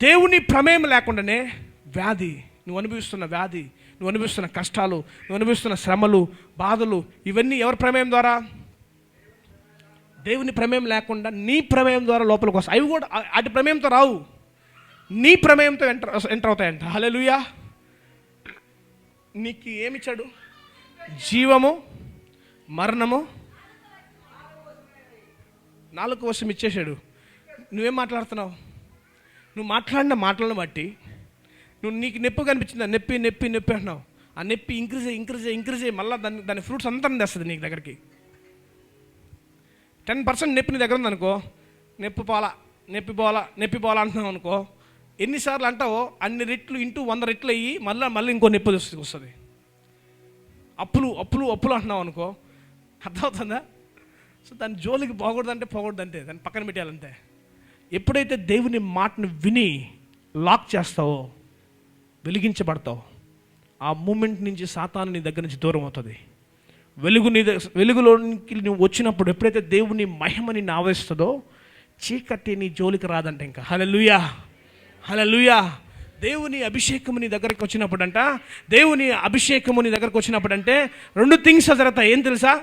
దేవుని ప్రమేయం లేకుండానే వ్యాధి, నువ్వు అనుభవిస్తున్న వ్యాధి, నువ్వు అనుభవిస్తున్న కష్టాలు, నువ్వు అనుభవిస్తున్న శ్రమలు, బాధలు, ఇవన్నీ ఎవరి ప్రమేయం ద్వారా? దేవుని ప్రమేయం లేకుండా నీ ప్రమేయం ద్వారా లోపలికి వస్తాయి. అవి కూడా అటు ప్రమేయంతో రావు, నీ ప్రమేయంతో ఎంటర్ అవుతాయంట. హల్లెలూయా. నీకు ఏమిచ్చాడు? జీవము, మరణము, నాలుగు వశం ఇచ్చేసాడు. నువ్వేం మాట్లాడుతున్నావు? నువ్వు మాట్లాడిన మాటలను బట్టి నీకు నొప్పి కనిపించిందా? నొప్పి నొప్పి నొప్పి అంటున్నావు. ఆ నొప్పి ఇంక్రీజ్ అయ్యి మళ్ళీ దాని ఫ్రూట్స్ అంతా తెస్తుంది నీకు దగ్గరికి. 10% నొప్పి నీ దగ్గర ఉందనుకో, నొప్పి పోలా అంటున్నావు అనుకో, ఎన్నిసార్లు అంటావో అన్ని రెట్లు ఇంటూ 100 రెట్లు అయ్యి మళ్ళీ ఇంకో నొప్పి వస్తుంది. అప్పులు అంటున్నావు అనుకో, అర్థమవుతుందా? సో దాని జోలికి పోకూడదంటే దాన్ని పక్కన పెట్టాలంటే. ఎప్పుడైతే దేవుని మాటను విని లాక్ చేస్తావో, వెలిగించబడతావు, ఆ మూమెంట్ నుంచి సాతాను నీ దగ్గర నుంచి దూరం అవుతుంది. వెలుగులోనికి నువ్వు వచ్చినప్పుడు ఎప్పుడైతే దేవుని మహిమ నిన్ను ఆవరిస్తుందో, చీకటి నీ జోలికి రాదంటే ఇంకా. హల్లెలూయా, హల్లెలూయా. దేవుని అభిషేకము నీ దగ్గరికి వచ్చినప్పుడు అంటే 2 థింగ్స్ జరుగుతాయి. ఏం తెలుసా?